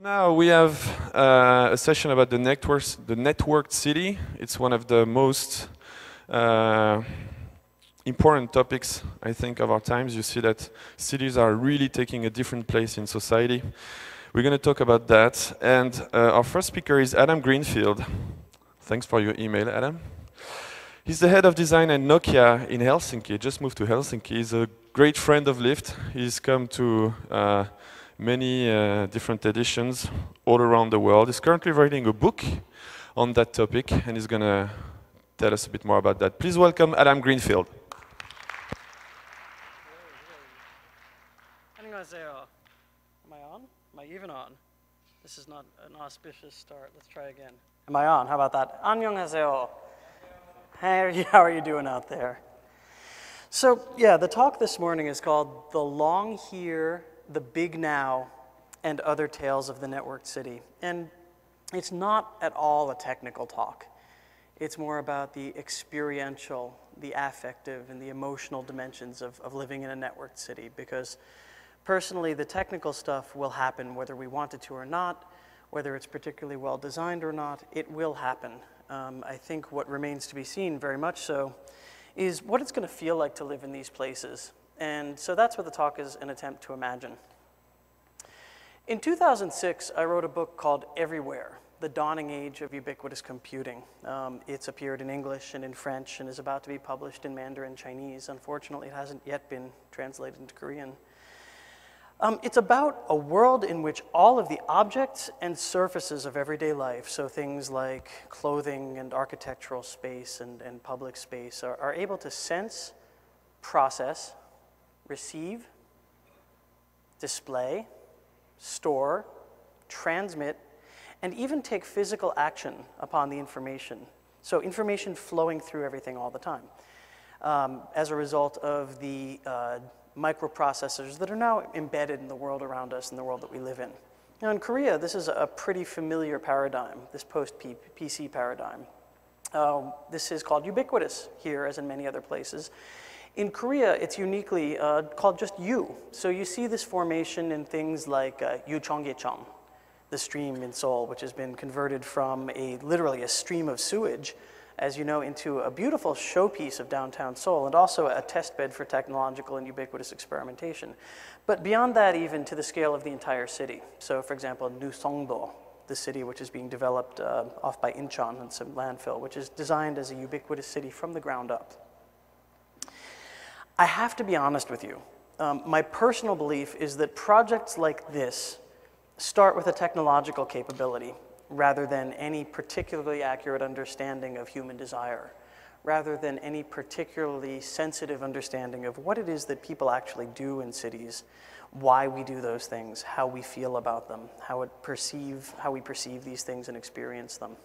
Now we have a session about the networked city. It's one of the most important topics, I think, of our times. You see that cities are really taking a different place in society. We're going to talk about that. And our first speaker is Adam Greenfield. Thanks for your email, Adam. He's the head of design at Nokia in Helsinki. Just moved to Helsinki. He's a great friend of Lyft. He's come to many different editions all around the world. He's currently writing a book on that topic, and he's going to tell us a bit more about that. Please welcome Adam Greenfield. 안녕하세요. Am I on? Am I even on? This is not an auspicious start. Let's try again. Am I on? How about that? 안녕하세요. Hey, how are you doing out there? So, yeah, the talk this morning is called The Long Here, The Big Now, and Other Tales of the Networked City. And it's not at all a technical talk. It's more about the experiential, the affective, and the emotional dimensions of living in a networked city. Because personally, the technical stuff will happen whether we want it to or not, whether it's particularly well designed or not, it will happen. I think what remains to be seen, very much so, is what it's going to feel like to live in these places. And so that's what the talk is an attempt to imagine. In 2006, I wrote a book called Everywhere, The Dawning Age of Ubiquitous Computing. It's appeared in English and in French and is about to be published in Mandarin Chinese. Unfortunately, it hasn't yet been translated into Korean. It's about a world in which all of the objects and surfaces of everyday life, so things like clothing and architectural space and public space, are able to sense, process, receive, display, store, transmit, and even take physical action upon the information. So information flowing through everything all the time as a result of the microprocessors that are now embedded in the world around us and the world that we live in. Now in Korea, this is a pretty familiar paradigm, this post-PC paradigm. This is called ubiquitous here, as in many other places. In Korea, it's uniquely called just U. So you see this formation in things like Yucheonggyecheon, the stream in Seoul, which has been converted from literally a stream of sewage, as you know, into a beautiful showpiece of downtown Seoul, and also a test bed for technological and ubiquitous experimentation. But beyond that, even to the scale of the entire city. So for example, New-Songdo, the city which is being developed off by Incheon and some landfill, which is designed as a ubiquitous city from the ground up. I have to be honest with you. My personal belief is that projects like this start with a technological capability rather than any particularly accurate understanding of human desire, rather than any particularly sensitive understanding of what it is that people actually do in cities, why we do those things, how we feel about them, how we perceive these things and experience them.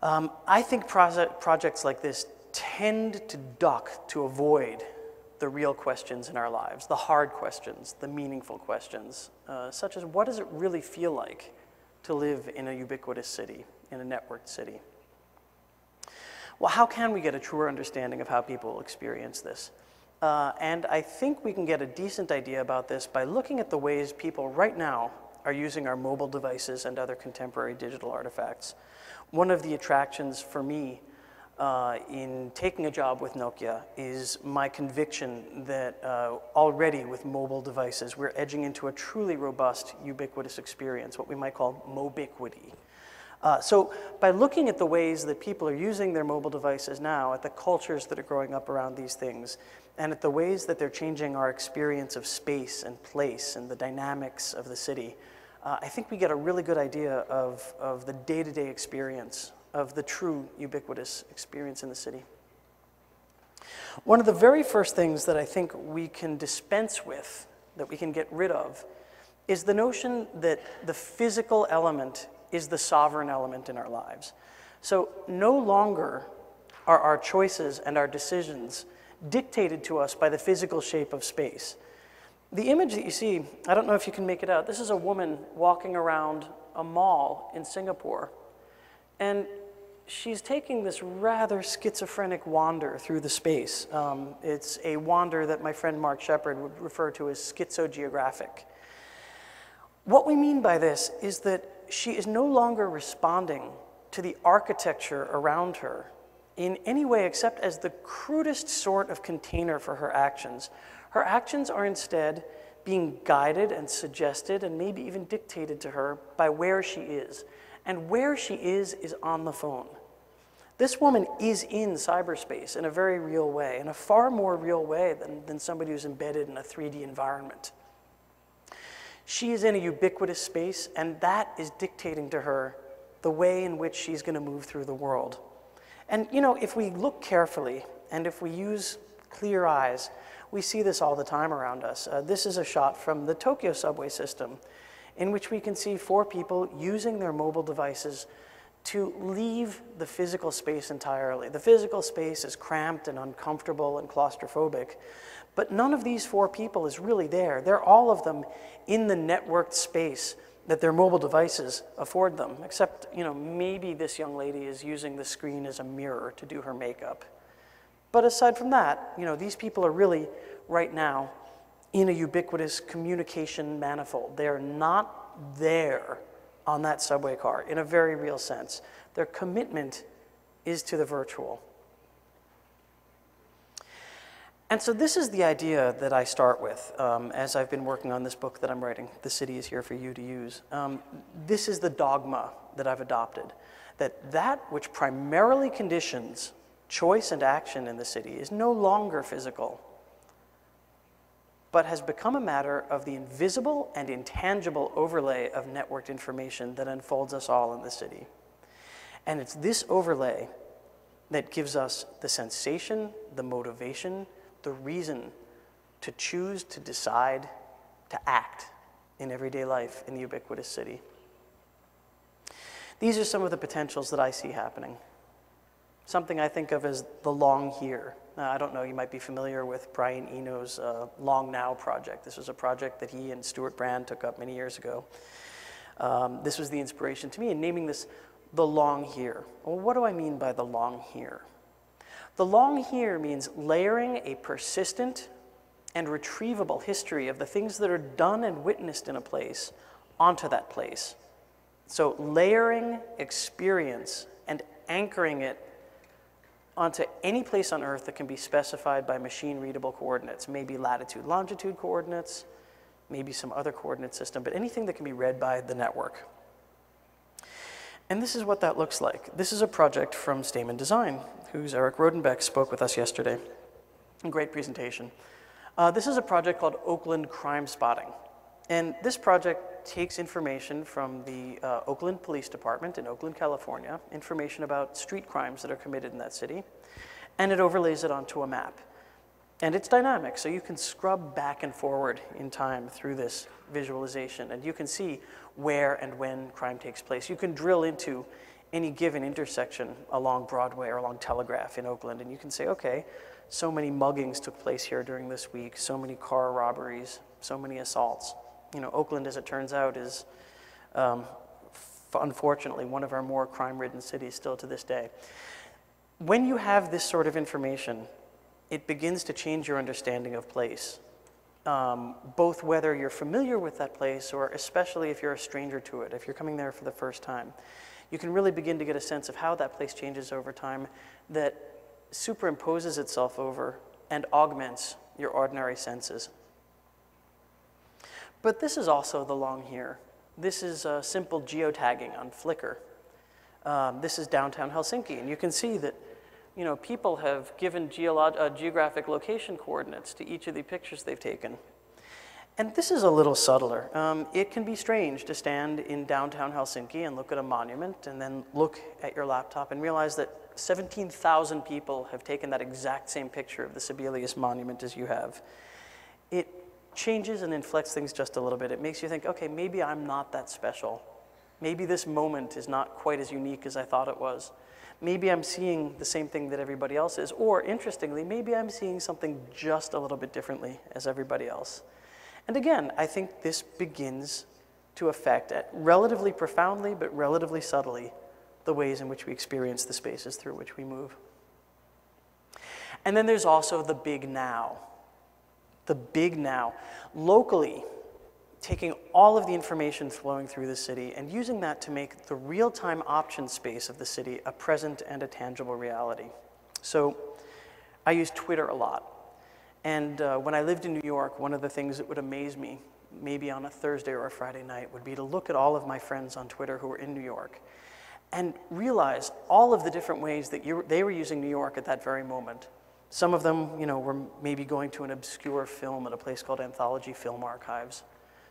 I think projects like this tend to duck, to avoid the real questions in our lives, the hard questions, the meaningful questions, such as what does it really feel like to live in a ubiquitous city, in a networked city? Well, how can we get a truer understanding of how people experience this? And I think we can get a decent idea about this by looking at the ways people right now are using our mobile devices and other contemporary digital artifacts. One of the attractions for me in taking a job with Nokia is my conviction that already with mobile devices, we're edging into a truly robust, ubiquitous experience, what we might call mobiquity. So by looking at the ways that people are using their mobile devices now, at the cultures that are growing up around these things, and at the ways that they're changing our experience of space and place and the dynamics of the city, I think we get a really good idea of the day-to-day experience of the true ubiquitous experience in the city. One of the very first things that I think we can dispense with, that we can get rid of, is the notion that the physical element is the sovereign element in our lives. So no longer are our choices and our decisions dictated to us by the physical shape of space. The image that you see, I don't know if you can make it out, this is a woman walking around a mall in Singapore. And she's taking this rather schizophrenic wander through the space. It's a wander that my friend Mark Shepard would refer to as Schizo Geographic. What we mean by this is that she is no longer responding to the architecture around her in any way except as the crudest sort of container for her actions. Her actions are instead being guided and suggested and maybe even dictated to her by where she is. And where she is on the phone. This woman is in cyberspace in a very real way, in a far more real way than somebody who's embedded in a 3D environment. She is in a ubiquitous space, and that is dictating to her the way in which she's going to move through the world. And you know, if we look carefully, and if we use clear eyes, we see this all the time around us. This is a shot from the Tokyo subway system, in which we can see 4 people using their mobile devices to leave the physical space entirely. The physical space is cramped and uncomfortable and claustrophobic, but none of these 4 people is really there. They're all of them in the networked space that their mobile devices afford them, except, you know, maybe this young lady is using the screen as a mirror to do her makeup. But aside from that, you know, these people are really, right now, in a ubiquitous communication manifold. They're not there on that subway car in a very real sense. Their commitment is to the virtual. And so this is the idea that I start with as I've been working on this book that I'm writing, The City is Here for You to Use. This is the dogma that I've adopted, that which primarily conditions choice and action in the city is no longer physical, but has become a matter of the invisible and intangible overlay of networked information that unfolds us all in the city. And it's this overlay that gives us the sensation, the motivation, the reason to choose, to decide, to act in everyday life in the ubiquitous city. These are some of the potentials that I see happening. Something I think of as the long here. I don't know, you might be familiar with Brian Eno's Long Now project. This was a project that he and Stuart Brand took up many years ago. This was the inspiration to me in naming this the long here. Well, what do I mean by the long here? The long here means layering a persistent and retrievable history of the things that are done and witnessed in a place onto that place. So layering experience and anchoring it onto any place on Earth that can be specified by machine-readable coordinates, maybe latitude, longitude coordinates, maybe some other coordinate system, but anything that can be read by the network. And this is what that looks like. This is a project from Stamen Design, whose Eric Rodenbeck spoke with us yesterday. A great presentation. This is a project called Oakland Crime Spotting. And this project takes information from the Oakland Police Department in Oakland, California, information about street crimes that are committed in that city, and it overlays it onto a map. And it's dynamic, so you can scrub back and forward in time through this visualization, and you can see where and when crime takes place. You can drill into any given intersection along Broadway or along Telegraph in Oakland, and you can say, okay, so many muggings took place here during this week, so many car robberies, so many assaults. You know, Oakland, as it turns out, is unfortunately one of our more crime-ridden cities still to this day. When you have this sort of information, it begins to change your understanding of place, both whether you're familiar with that place or especially if you're a stranger to it, if you're coming there for the first time. You can really begin to get a sense of how that place changes over time that superimposes itself over and augments your ordinary senses. But this is also the long here. This is simple geo-tagging on Flickr. This is downtown Helsinki, and you can see that, you know, people have given geographic location coordinates to each of the pictures they've taken. And this is a little subtler. It can be strange to stand in downtown Helsinki and look at a monument and then look at your laptop and realize that 17,000 people have taken that exact same picture of the Sibelius monument as you have. It changes and inflects things just a little bit. It makes you think, okay, maybe I'm not that special. Maybe this moment is not quite as unique as I thought it was. Maybe I'm seeing the same thing that everybody else is. Or, interestingly, maybe I'm seeing something just a little bit differently as everybody else. And again, I think this begins to affect, relatively profoundly but relatively subtly, the ways in which we experience the spaces through which we move. And then there's also the big now. The big now. Locally, taking all of the information flowing through the city and using that to make the real-time option space of the city a present and a tangible reality. So I use Twitter a lot. And when I lived in New York, one of the things that would amaze me, maybe on a Thursday or a Friday night, would be to look at all of my friends on Twitter who were in New York and realize all of the different ways that they were using New York at that very moment. Some of them, were maybe going to an obscure film at a place called Anthology Film Archives.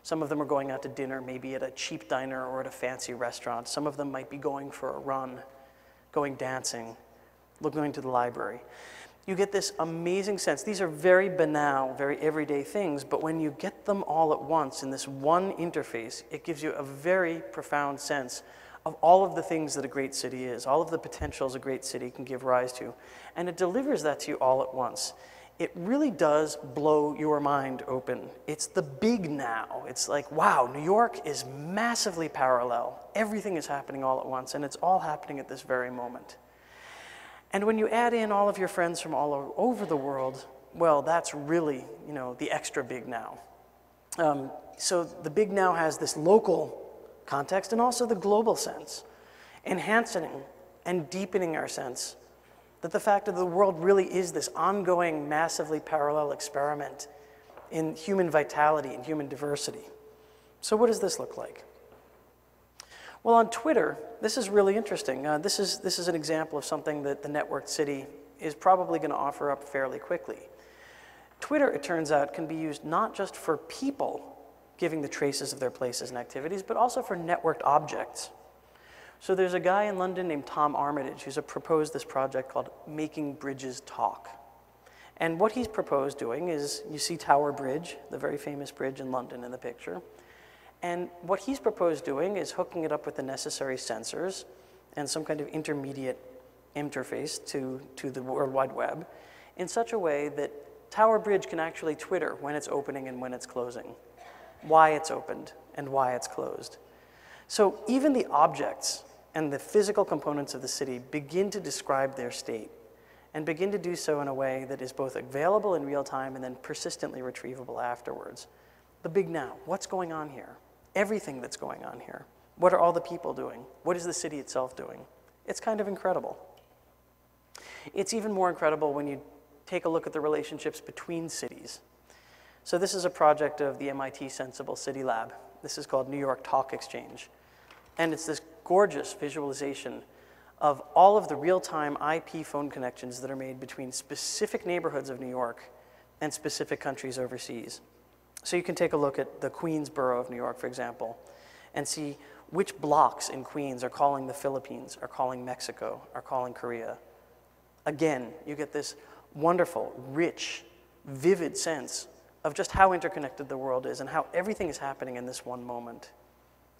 Some of them are going out to dinner, maybe at a cheap diner or at a fancy restaurant. Some of them might be going for a run, going dancing, going to the library. You get this amazing sense. These are very banal, very everyday things, but when you get them all at once in this one interface, it gives you a very profound sense of all of the things that a great city is, all of the potentials a great city can give rise to. And it delivers that to you all at once. It really does blow your mind open. It's the big now. It's like, wow, New York is massively parallel. Everything is happening all at once, and it's all happening at this very moment. And when you add in all of your friends from all over the world, well, that's really, the extra big now. So the big now has this local context and also the global sense, enhancing and deepening our sense that the fact that the world really is this ongoing, massively parallel experiment in human vitality and human diversity. So what does this look like? Well, on Twitter, this is really interesting. This is an example of something that the networked city is probably going to offer up fairly quickly. Twitter, it turns out, can be used not just for people giving the traces of their places and activities, but also for networked objects. So there's a guy in London named Tom Armitage who's proposed this project called Making Bridges Talk. And what he's proposed doing is, you see Tower Bridge, the very famous bridge in London in the picture. And what he's proposed doing is hooking it up with the necessary sensors and some kind of intermediate interface to the World Wide Web in such a way that Tower Bridge can actually Twitter when it's opening and when it's closing, why it's opened and why it's closed. So even the objects and the physical components of the city begin to describe their state and begin to do so in a way that is both available in real time and then persistently retrievable afterwards. The big now, what's going on here? Everything that's going on here. What are all the people doing? What is the city itself doing? It's kind of incredible. It's even more incredible when you take a look at the relationships between cities. So this is a project of the MIT Sensible City Lab. This is called New York Talk Exchange. And it's this gorgeous visualization of all of the real-time IP phone connections that are made between specific neighborhoods of New York and specific countries overseas. So you can take a look at the Queens borough of New York, for example, and see which blocks in Queens are calling the Philippines, are calling Mexico, are calling Korea. Again, you get this wonderful, rich, vivid sense of just how interconnected the world is and how everything is happening in this one moment.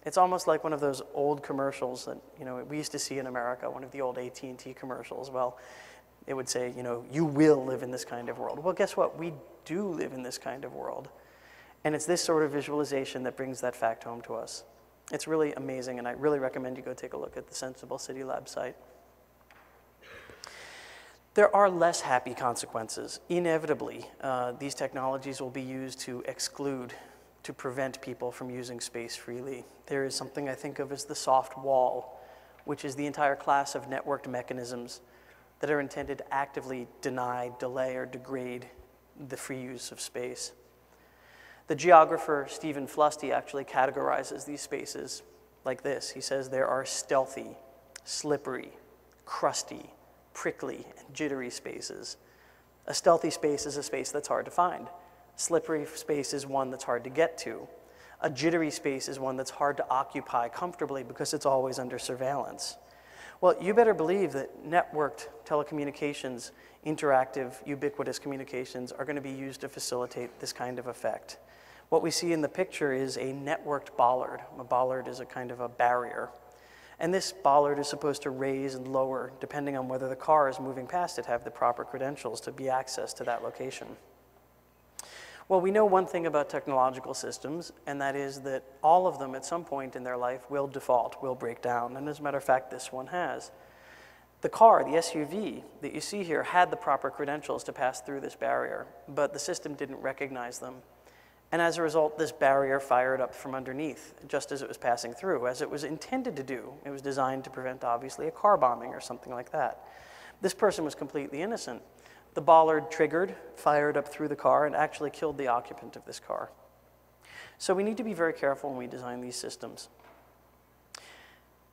It's almost like one of those old commercials that we used to see in America, one of the old AT&T commercials. Well, it would say, you will live in this kind of world. Well, guess what? We do live in this kind of world. And it's this sort of visualization that brings that fact home to us. It's really amazing, and I really recommend you go take a look at the Sensible City Lab site. There are less happy consequences. Inevitably, these technologies will be used to exclude, to prevent people from using space freely. There is something I think of as the soft wall, which is the entire class of networked mechanisms that are intended to actively deny, delay, or degrade the free use of space. The geographer Stephen Flusty actually categorizes these spaces like this. He says there are stealthy, slippery, crusty, prickly, and jittery spaces. A stealthy space is a space that's hard to find. A slippery space is one that's hard to get to. A jittery space is one that's hard to occupy comfortably because it's always under surveillance. Well, you better believe that networked telecommunications, interactive, ubiquitous communications are going to be used to facilitate this kind of effect. What we see in the picture is a networked bollard. A bollard is a kind of a barrier. And this bollard is supposed to raise and lower, depending on whether the car is moving past it, have the proper credentials to be accessed to that location. Well, we know one thing about technological systems, and that is that all of them at some point in their life will default, will break down. And as a matter of fact, this one has. The car, the SUV that you see here, had the proper credentials to pass through this barrier, but the system didn't recognize them. And as a result, this barrier fired up from underneath, just as it was passing through, as it was intended to do. It was designed to prevent, obviously, a car bombing or something like that. This person was completely innocent. The bollard triggered, fired up through the car, and actually killed the occupant of this car. So we need to be very careful when we design these systems.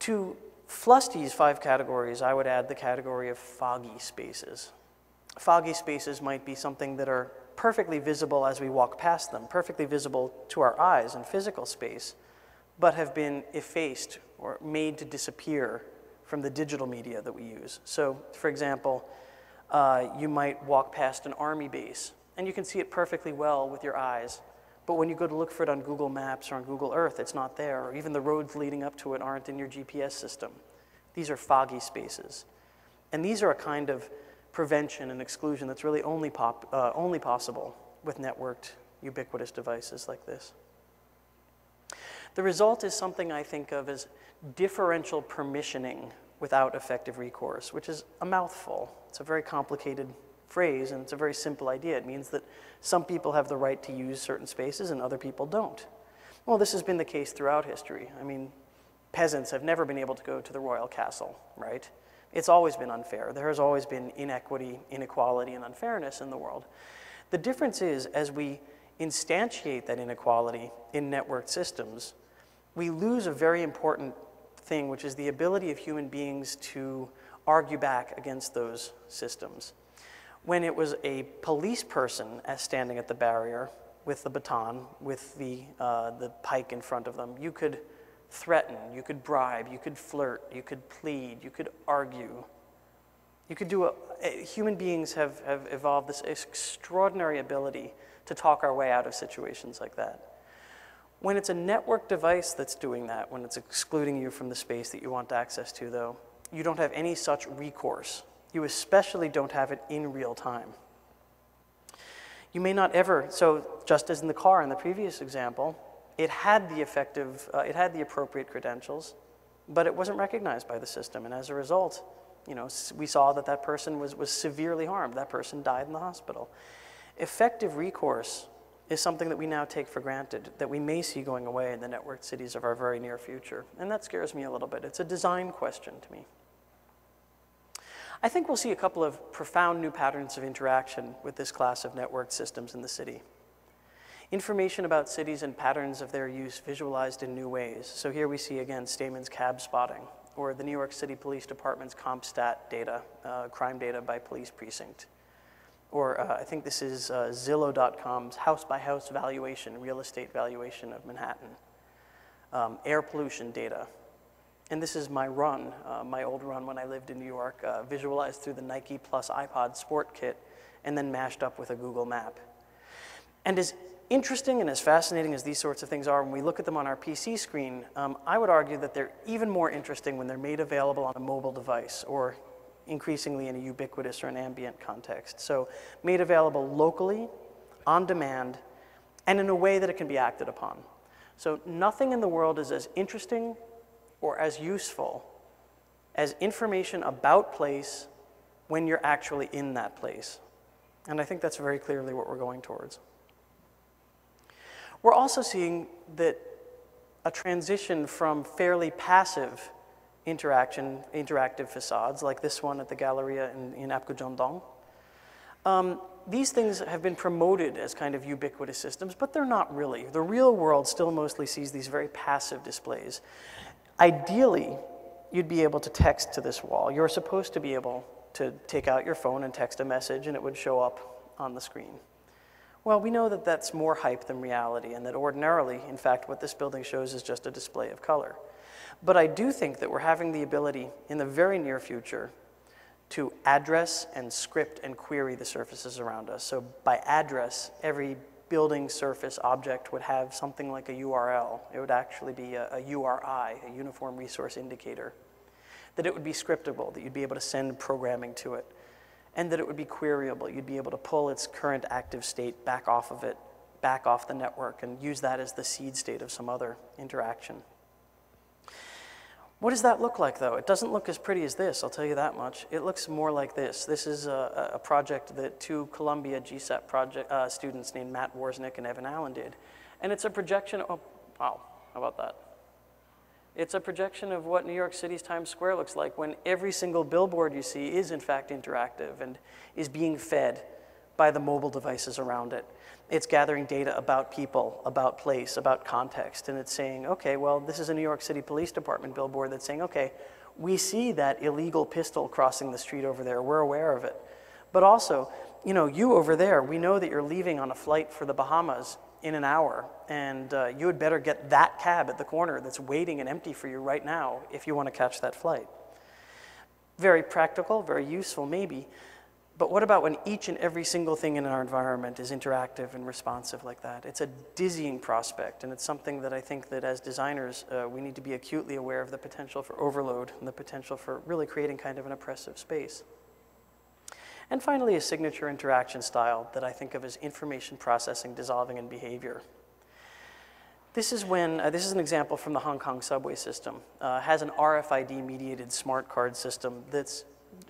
To Flusty's 5 categories, I would add the category of foggy spaces. Foggy spaces might be something that are perfectly visible as we walk past them, perfectly visible to our eyes in physical space, but have been effaced or made to disappear from the digital media that we use. So, for example, you might walk past an army base, and you can see it perfectly well with your eyes. But when you go to look for it on Google Maps or on Google Earth, it's not there, or even the roads leading up to it aren't in your GPS system. These are foggy spaces. And these are a kind of prevention and exclusion that's really only possible with networked, ubiquitous devices like this. The result is something I think of as differential permissioning without effective recourse, which is a mouthful. It's a very complicated phrase, and it's a very simple idea. It means that some people have the right to use certain spaces and other people don't. Well, this has been the case throughout history. I mean, peasants have never been able to go to the royal castle, right? It's always been unfair. There has always been inequity, inequality, and unfairness in the world. The difference is, as we instantiate that inequality in networked systems, we lose a very important thing, which is the ability of human beings to argue back against those systems. When it was a police person standing at the barrier with the baton, with the pike in front of them, you could threaten, you could bribe, you could flirt, you could plead, you could argue. You could do human beings have evolved this extraordinary ability to talk our way out of situations like that. When it's a network device that's doing that, when it's excluding you from the space that you want access to, though, you don't have any such recourse. You especially don't have it in real time. You may not ever, so just as in the car in the previous example, it had the appropriate credentials, but it wasn't recognized by the system. And as a result, we saw that that person was severely harmed. That person died in the hospital. Effective recourse is something that we now take for granted, that we may see going away in the networked cities of our very near future. And that scares me a little bit. It's a design question to me. I think we'll see a couple of profound new patterns of interaction with this class of networked systems in the city. Information about cities and patterns of their use visualized in new ways. So here we see again Stamen's cab spotting, or the New York City Police Department's CompStat data, crime data by police precinct. Or I think this is Zillow.com's house-by-house valuation, real estate valuation of Manhattan. Air pollution data. And this is my run, my old run when I lived in New York, visualized through the Nike Plus iPod Sport Kit, and then mashed up with a Google map. And as interesting and as fascinating as these sorts of things are, when we look at them on our PC screen, I would argue that they're even more interesting when they're made available on a mobile device, or increasingly in a ubiquitous or an ambient context. So made available locally, on demand, and in a way that it can be acted upon. So nothing in the world is as interesting or as useful as information about place when you're actually in that place. And I think that's very clearly what we're going towards. We're also seeing that a transition from fairly passive interactive facades, like this one at the Galleria in Apgujeongdong. These things have been promoted as kind of ubiquitous systems, but they're not really. The real world still mostly sees these very passive displays. Ideally, you'd be able to text to this wall. You're supposed to be able to take out your phone and text a message, and it would show up on the screen. Well, we know that that's more hype than reality, and that ordinarily, in fact, what this building shows is just a display of color. But I do think that we're having the ability in the very near future to address and script and query the surfaces around us. So by address, every building surface object would have something like a URL. It would actually be a URI, a Uniform Resource Indicator. That it would be scriptable, that you'd be able to send programming to it, and that it would be queryable. You'd be able to pull its current active state back off of it back off the network and use that as the seed state of some other interaction. What does that look like, though? It doesn't look as pretty as this, I'll tell you that much. It looks more like this. This is a project that two Columbia GSAT project, students named Matt Warsnick and Evan Allen did. And it's a projection, oh, wow, how about that? It's a projection of what New York City's Times Square looks like when every single billboard you see is in fact interactive and is being fed by the mobile devices around it. It's gathering data about people, about place, about context, and it's saying, okay, well, this is a New York City Police Department billboard that's saying, okay, we see that illegal pistol crossing the street over there, we're aware of it. But also, you know, you over there, we know that you're leaving on a flight for the Bahamas in an hour, and you had better get that cab at the corner that's waiting and empty for you right now if you want to catch that flight. Very practical, very useful maybe, but what about when each and every single thing in our environment is interactive and responsive like that? It's a dizzying prospect, and it's something that I think that as designers, we need to be acutely aware of the potential for overload and the potential for really creating kind of an oppressive space. And finally, a signature interaction style that I think of as information processing, dissolving, and behavior. This is when, this is an example from the Hong Kong subway system. Has an RFID mediated smart card system that's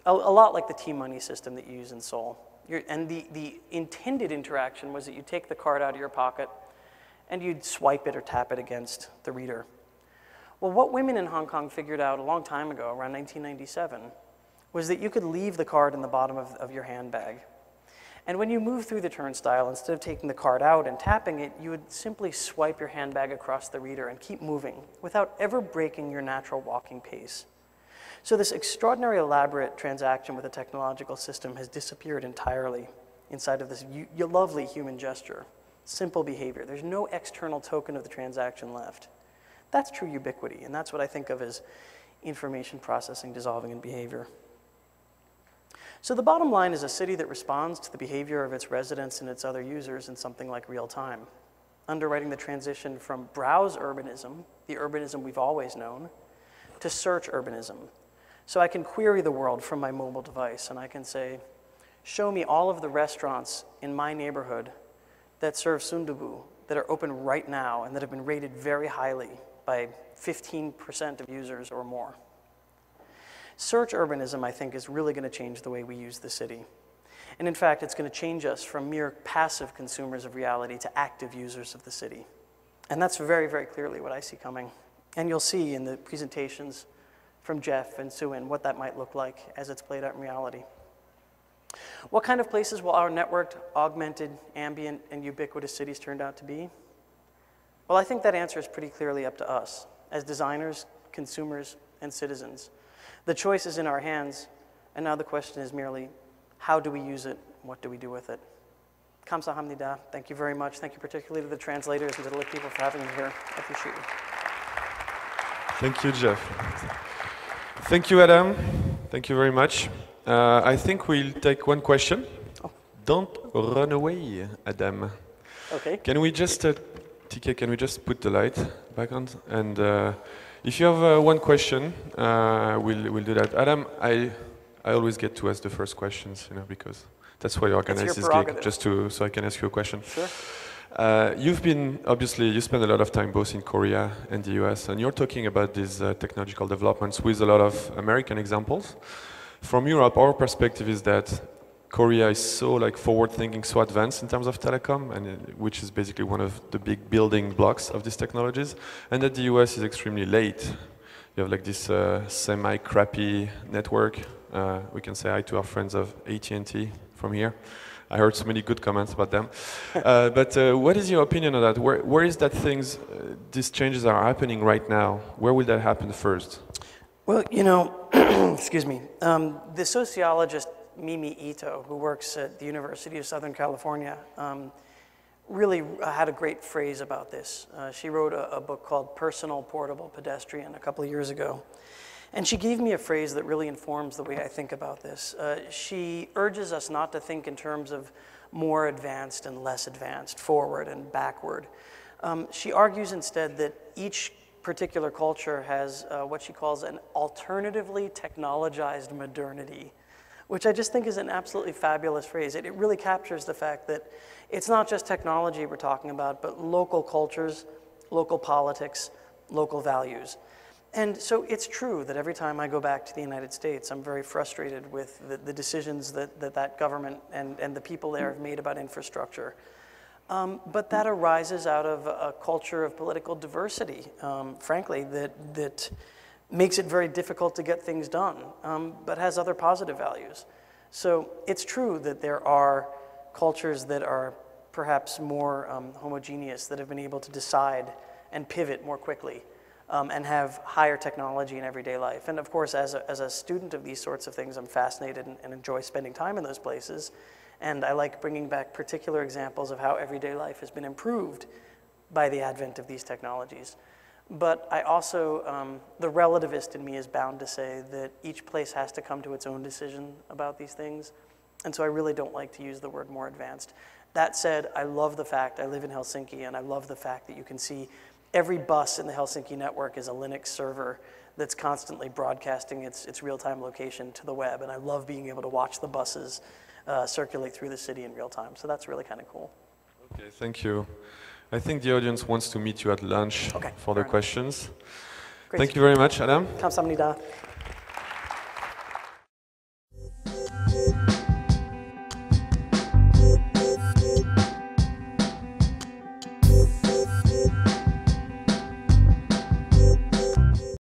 a lot like the T-Money system that you use in Seoul. And the intended interaction was that you take the card out of your pocket and you'd swipe it or tap it against the reader. Well, what women in Hong Kong figured out a long time ago, around 1997, was that you could leave the card in the bottom of your handbag. And when you move through the turnstile, instead of taking the card out and tapping it, you would simply swipe your handbag across the reader and keep moving without ever breaking your natural walking pace. So this extraordinary elaborate transaction with a technological system has disappeared entirely inside of this lovely human gesture, simple behavior. There's no external token of the transaction left. That's true ubiquity, and that's what I think of as information processing, dissolving, and behavior. So the bottom line is a city that responds to the behavior of its residents and its other users in something like real time, underwriting the transition from browse urbanism, the urbanism we've always known, to search urbanism. So I can query the world from my mobile device, and I can say, show me all of the restaurants in my neighborhood that serve sundubu, that are open right now, and that have been rated very highly by 15% of users or more. Search urbanism, I think, is really going to change the way we use the city. And in fact, it's going to change us from mere passive consumers of reality to active users of the city. And that's very, very clearly what I see coming. And you'll see in the presentations from Jeff and Suin what that might look like as it's played out in reality. What kind of places will our networked, augmented, ambient, and ubiquitous cities turn out to be? Well, I think that answer is pretty clearly up to us as designers, consumers, and citizens. The choice is in our hands, and now the question is merely, how do we use it? What do we do with it? Kamsahamnida. Thank you very much. Thank you particularly to the translators and to the lit people for having me here. I appreciate you. Thank you, Jeff. Thank you, Adam. Thank you very much. I think we'll take one question. Oh. Don't run away, Adam. Okay. Can we just, TK, can we just put the light back on? And if you have one question, we'll do that. Adam, I always get to ask the first questions, you know, because that's why I organize this gig, just so I can ask you a question. Sure. You've been, obviously, you spend a lot of time both in Korea and the US, and you're talking about these technological developments with a lot of American examples. From Europe, our perspective is that Korea is so forward-thinking, so advanced in terms of telecom, and which is basically one of the big building blocks of these technologies, and that the US is extremely late. You have this semi-crappy network. We can say hi to our friends of AT&T from here. I heard so many good comments about them. But what is your opinion on that? Where is that these changes are happening right now? Where will that happen first? Well, you know, excuse me, the sociologist Mimi Ito, who works at the University of Southern California, really had a great phrase about this. She wrote a book called Personal Portable Pedestrian a couple of years ago. And she gave me a phrase that really informs the way I think about this. She urges us not to think in terms of more advanced and less advanced, forward and backward. She argues instead that each particular culture has what she calls an alternatively technologized modernity, which I just think is an absolutely fabulous phrase. It really captures the fact that it's not just technology we're talking about, but local cultures, local politics, local values. And so it's true that every time I go back to the United States, I'm very frustrated with the decisions that government and the people there have made about infrastructure. But that arises out of a culture of political diversity, frankly, that makes it very difficult to get things done, but has other positive values. So it's true that there are cultures that are perhaps more homogeneous, that have been able to decide and pivot more quickly, and have higher technology in everyday life. And of course, as a student of these sorts of things, I'm fascinated and enjoy spending time in those places. And I like bringing back particular examples of how everyday life has been improved by the advent of these technologies. But I also, the relativist in me is bound to say that each place has to come to its own decision about these things. And so I really don't like to use the word more advanced. That said, I love the fact, I live in Helsinki, and I love the fact that you can see every bus in the Helsinki network is a Linux server that's constantly broadcasting its real-time location to the web. And I love being able to watch the buses circulate through the city in real time. So that's really kind of cool. Okay, thank you. I think the audience wants to meet you at lunch for the questions. Great. Thank you very much, Adam. 감사합니다.